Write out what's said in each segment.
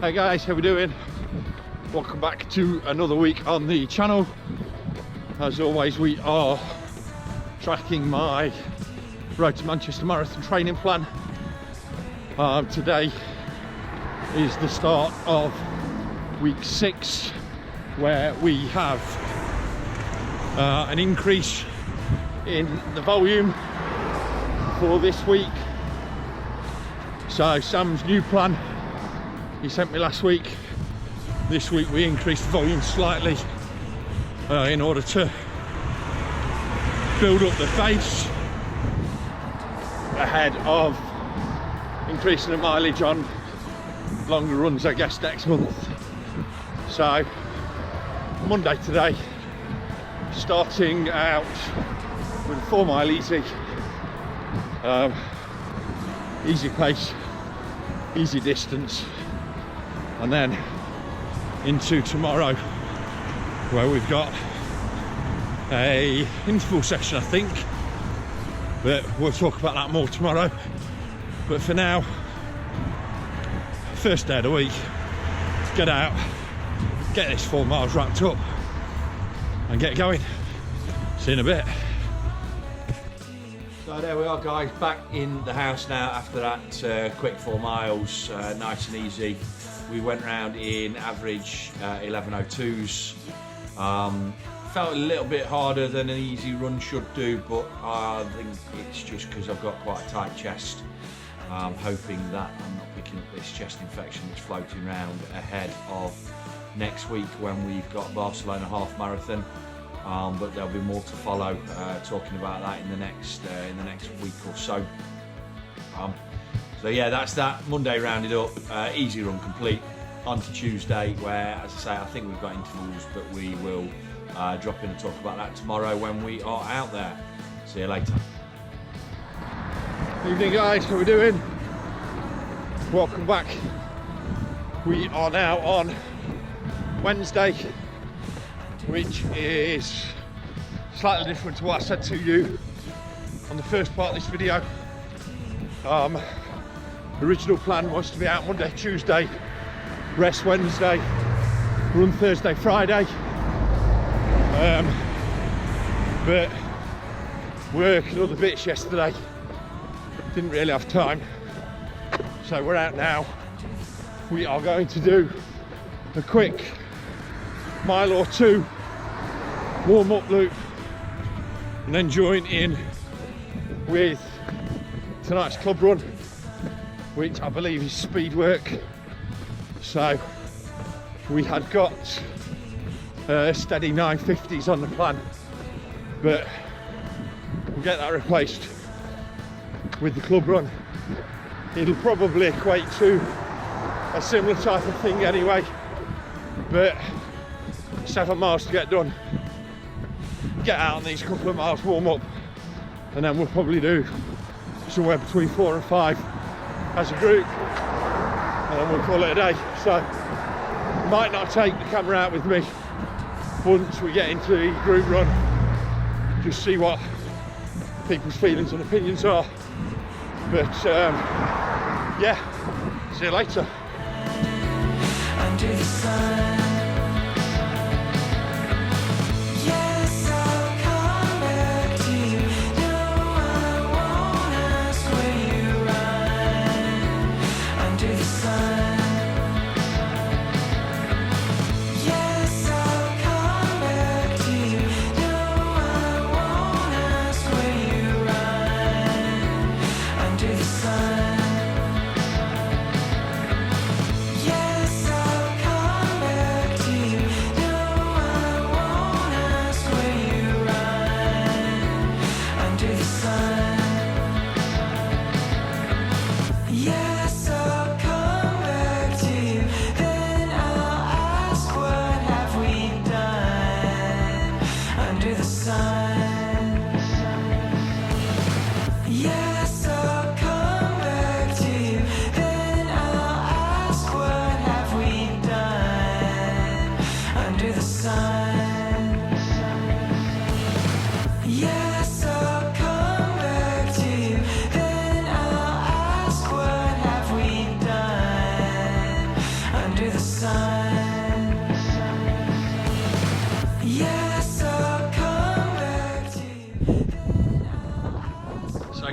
Hey guys, how we doing? Welcome back to another week on the channel. As always, we are tracking my Road to Manchester Marathon training plan. Today is the start of week 6, where we have an increase in the volume for this week. So Sam's new plan he sent me last week. This week we increased the volume slightly in order to build up the base ahead of increasing the mileage on longer runs, I guess, next month. So Monday today, starting out with a 4 mile easy, easy pace, easy distance, and then into tomorrow, where we've got a interval session, I think, but we'll talk about that more tomorrow. But for now, first day of the week, get out, get this 4 miles wrapped up and get going. See you in a bit. So there we are, guys, back in the house now after that quick 4 miles, nice and easy. We went round in average 11:02s. Felt a little bit harder than an easy run should do, but I think it's just because I've got quite a tight chest. I'm hoping that I'm not picking up this chest infection that's floating around ahead of next week when we've got Barcelona Half Marathon. But there'll be more to follow, talking about that in the next week or so. So yeah, that's that. Monday rounded up, easy run complete. On to Tuesday, where, as I say, I think we've got intervals, but we will drop in and talk about that tomorrow when we are out there. See you later. Evening, guys, how we doing? Welcome back. We are now on Wednesday, which is slightly different to what I said to you on the first part of this video. The original plan was to be out Monday, Tuesday, rest Wednesday, run Thursday, Friday. But work and other bits yesterday, didn't really have time. So we're out now. We are going to do a quick mile or two warm-up loop and then join in with tonight's club run, which I believe is speed work. So we had got steady 950s on the plan, but we'll get that replaced with the club run. It'll probably equate to a similar type of thing anyway, but 7 miles to get done. Get out on these couple of miles, warm up, and then we'll probably do somewhere between 4 and 5 as a group, and then we'll call it a day. So might not take the camera out with me once we get into the group run, just see what people's feelings and opinions are. But yeah, see you later. Under the sun. Yes, I'll come back.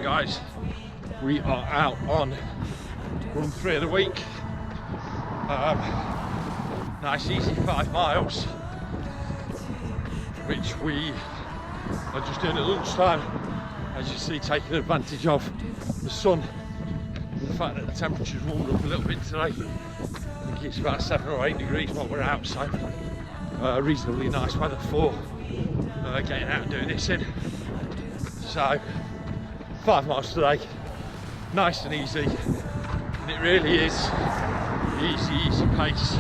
guys, we are out on run 3 of the week. Nice easy 5 miles, which we are just doing at lunchtime, as you see, taking advantage of the sun and the fact that the temperature's warmed up a little bit today. I think it's about 7 or 8 degrees while we're out, so reasonably nice weather for getting out and doing this in. So 5 miles today, nice and easy, and it really is easy pace,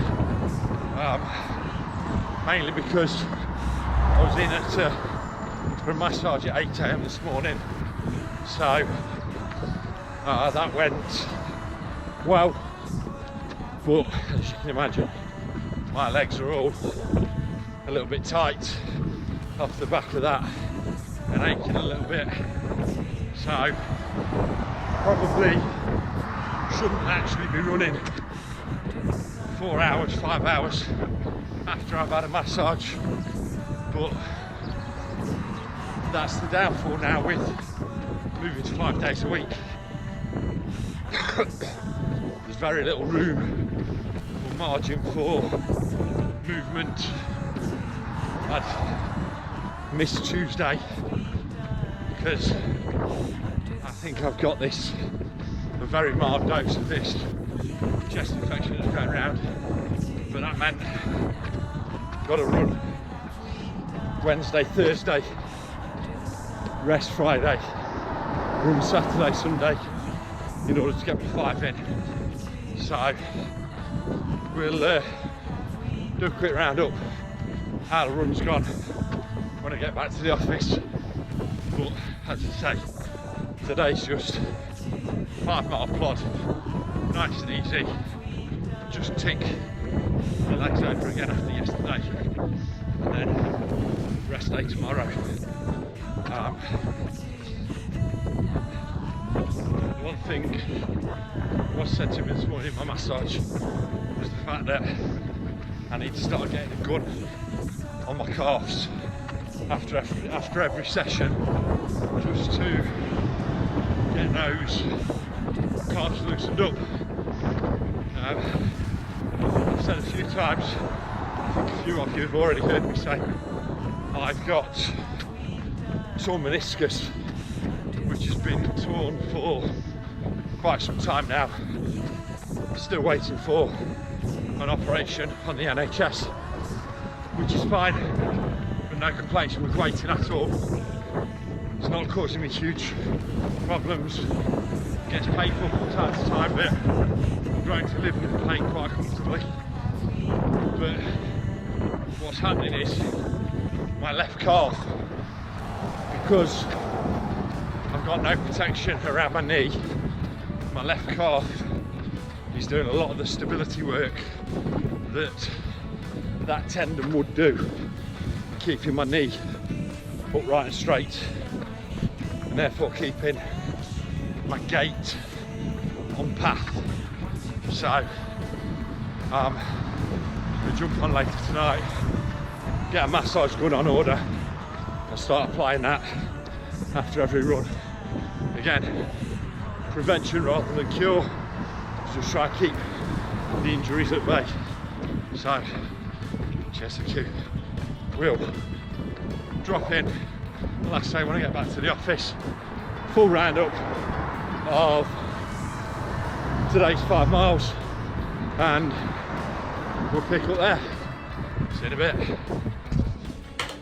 mainly because I was in for a massage at 8 AM this morning, so that went well, but as you can imagine, my legs are all a little bit tight off the back of that and aching a little bit, so probably shouldn't actually be running 4 hours, 5 hours after I've had a massage, but that's the downfall now with moving to 5 days a week. There's very little room or margin for movement. I'd missed Tuesday because I think I've got a very mild dose of this chest infection that's going around, but that meant got to run Wednesday, Thursday, rest Friday, run Saturday, Sunday in order to get my 5 in. So we'll do a quick round up how the run's gone when I get back to the office, but as I say, today's just 5 mile plod, nice and easy, just tick the legs over again after yesterday, and then rest day tomorrow. The one thing was said to me this morning in my massage was the fact that I need to start getting a gun on my calves after every session, just to get those calves loosened up. I've said a few times, I think a few of you have already heard me say, I've got torn meniscus, which has been torn for quite some time now. Still waiting for an operation on the NHS, which is fine, but no complaints with waiting at all. It's not causing me huge problems. It gets painful from time to time, but I'm growing to live with the pain quite comfortably. But what's happening is my left calf, because I've got no protection around my knee, my left calf is doing a lot of the stability work that tendon would do, keeping my knee upright and straight, and therefore keeping my gait on path. So I'm going to jump on later tonight, get a massage gun on order and start applying that after every run. Again, prevention rather than cure, just try and keep the injuries at bay. So chest and Q will drop in, like I say, when I get back to the office, full roundup of today's 5 miles, and we'll pick up there. See you in a bit.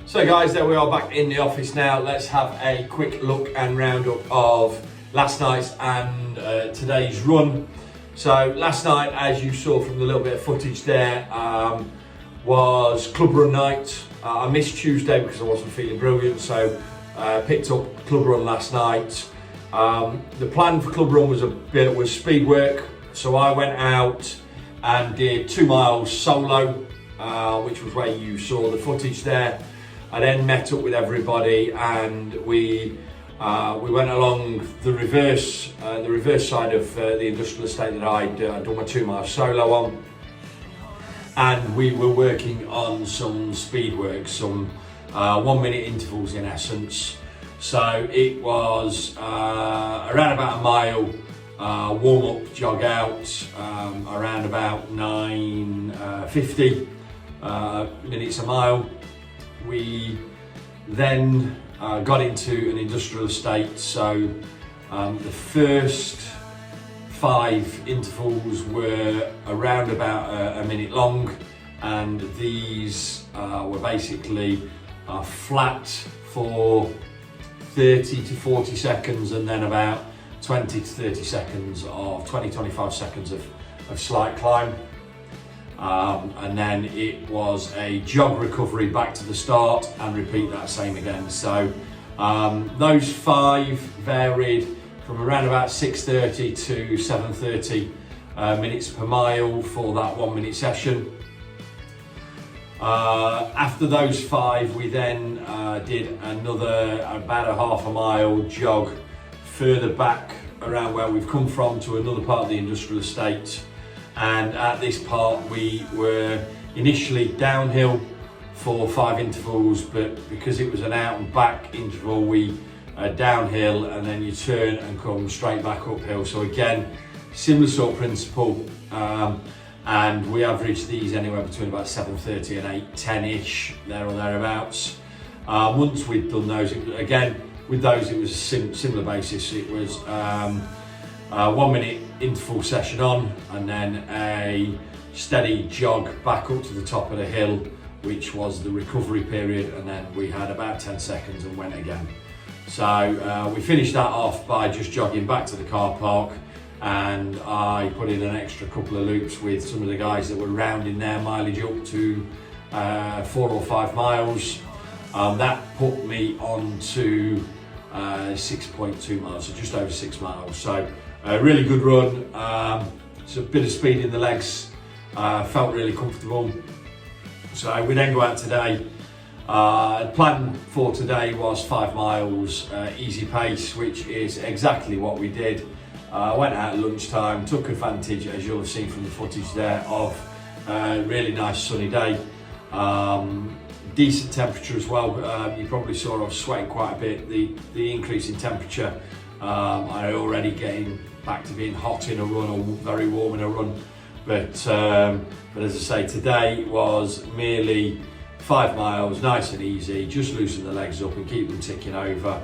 So guys, there we are back in the office now. Let's have a quick look and roundup of last night's and today's run. So last night, as you saw from the little bit of footage there, was club run night. I missed Tuesday because I wasn't feeling brilliant, so picked up club run last night. The plan for club run was speed work, so I went out and did 2 miles solo, which was where you saw the footage there. I then met up with everybody and we went along the reverse side of the industrial estate that I'd done my 2 miles solo on, and we were working on some speed work, some 1 minute intervals in essence. So it was around about a mile warm up, jog out, around about 9:50 minutes a mile. We then got into an industrial estate, so the first 5 intervals were around about a minute long, and these were basically flat for 30 to 40 seconds, and then about 20 to 30 seconds of 25 seconds of slight climb. And then it was a jog recovery back to the start and repeat that same again. So those 5 varied from around about 6:30 to 7:30 minutes per mile for that 1 minute session. After those 5, we then did another about a half a mile jog further back around where we've come from to another part of the industrial estate. And at this part we were initially downhill for 5 intervals, but because it was an out and back interval, we downhill and then you turn and come straight back uphill. So again, similar sort of principle, and we averaged these anywhere between about 7:30 and 8:10ish, there or thereabouts. Once we'd done those, again with those it was a similar basis. It was 1 minute interval session on, and then a steady jog back up to the top of the hill, which was the recovery period, and then we had about 10 seconds and went again. So we finished that off by just jogging back to the car park, and I put in an extra couple of loops with some of the guys that were rounding their mileage up to 4 or 5 miles. That put me on to 6.2 miles, so just over 6 miles. So a really good run. It's a bit of speed in the legs, felt really comfortable. So we then go out today. The plan for today was 5 miles, easy pace, which is exactly what we did. Went out at lunchtime, took advantage, as you'll have seen from the footage there, of a really nice sunny day. Decent temperature as well. You probably saw I was sweating quite a bit. The increase in temperature, I already getting back to being hot in a run or very warm in a run. But as I say, today was merely 5 miles, nice and easy, just loosen the legs up and keep them ticking over.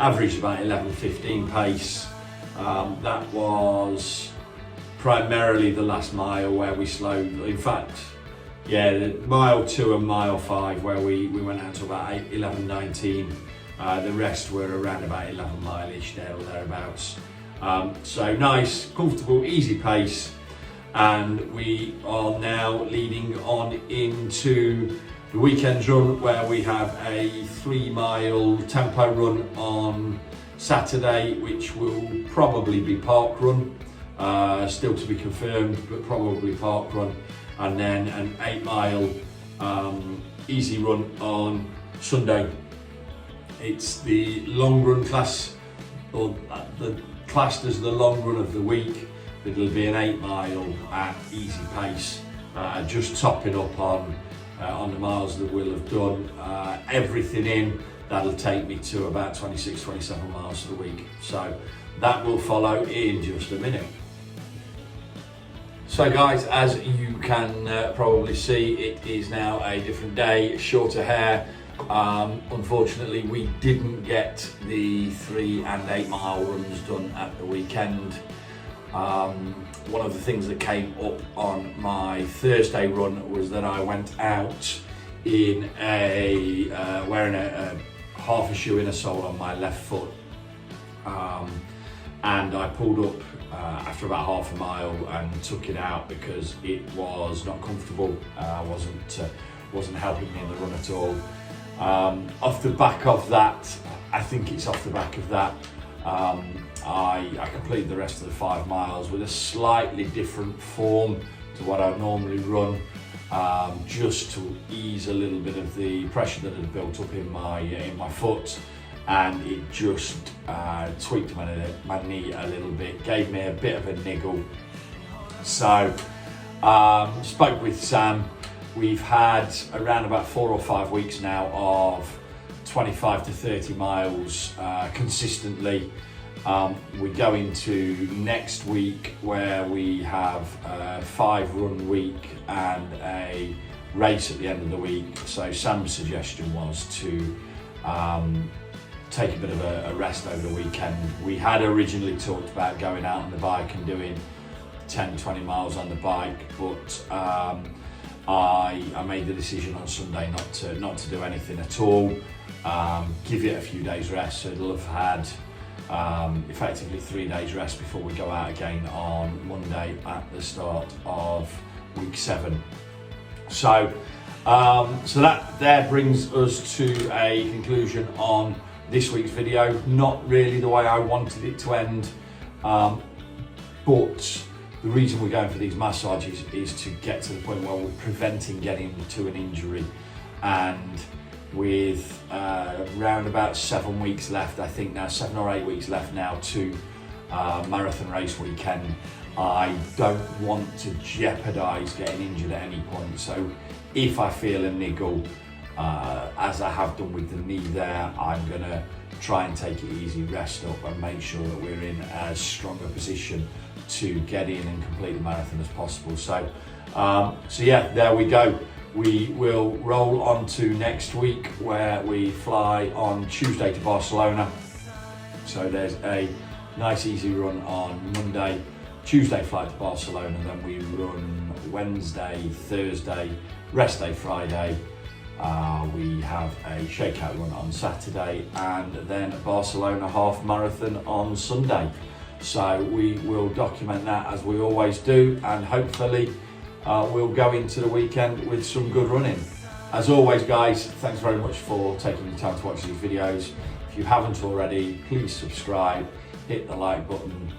Averaged about 11:15 pace. That was primarily the last mile where we slowed. In fact, yeah, the mile 2 and mile 5 where we went out to about 11:19. The rest were around about 11 mile-ish, there or thereabouts. So nice, comfortable, easy pace. And we are now leading on into the weekend's run, where we have a 3 mile tempo run on Saturday, which will probably be park run, still to be confirmed, but probably park run. And then an 8 mile easy run on Sunday. It's the long run class, or the classed as the long run of the week. It'll be an 8 mile at easy pace, just topping up on the miles that we'll have done. Everything in, that'll take me to about 26, 27 miles for the week. So that will follow in just a minute. So guys, as you can probably see, it is now a different day, shorter hair. Unfortunately, we didn't get the 3 and 8 mile runs done at the weekend. One of the things that came up on my Thursday run was that I went out in wearing a half a shoe innersole on my left foot, and I pulled up after about half a mile and took it out because it was not comfortable. Wasn't helping me in the run at all. Off the back of that, I think it's off the back of that, I completed the rest of the 5 miles with a slightly different form to what I normally run, just to ease a little bit of the pressure that had built up in my foot, and it just tweaked my knee a little bit, gave me a bit of a niggle. So spoke with Sam. We've had around about 4 or 5 weeks now of 25 to 30 miles consistently. We go into next week where we have a 5-run week and a race at the end of the week. So Sam's suggestion was to take a bit of a rest over the weekend. We had originally talked about going out on the bike and doing 10-20 miles on the bike, but I made the decision on Sunday not to do anything at all. Give it a few days rest, so it'll have had effectively 3 days rest before we go out again on Monday at the start of week 7. So that there brings us to a conclusion on this week's video. Not really the way I wanted it to end, but the reason we're going for these massages is to get to the point where we're preventing getting to an injury. And with around about 7 weeks left, I think now 7 or 8 weeks left now to marathon race weekend, I don't want to jeopardise getting injured at any point. So if I feel a niggle, as I have done with the knee there, I'm going to try and take it easy, rest up and make sure that we're in as strong a position to get in and complete the marathon as possible. So yeah, there we go. We will roll on to next week where we fly on Tuesday to Barcelona. So there's a nice easy run on Monday, Tuesday flight to Barcelona, then we run Wednesday, Thursday, rest day Friday. We have a shakeout run on Saturday and then a Barcelona half marathon on Sunday. So we will document that as we always do, and hopefully we'll go into the weekend with some good running. As always guys, thanks very much for taking the time to watch these videos. If you haven't already, please subscribe, hit the like button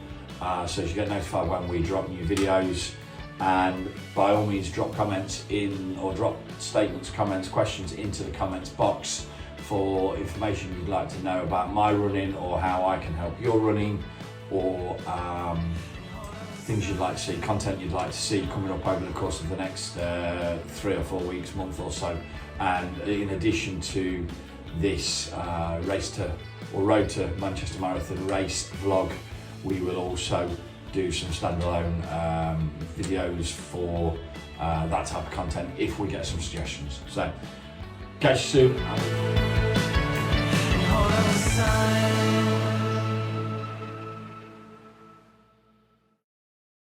so you get notified when we drop new videos. And by all means drop comments in, or drop statements, comments, questions into the comments box for information you'd like to know about my running or how I can help your running, or things you'd like to see, content you'd like to see coming up over the course of the next 3 or 4 weeks, month or so. And in addition to this road to Manchester Marathon race vlog, we will also do some standalone videos for that type of content if we get some suggestions. So catch you soon.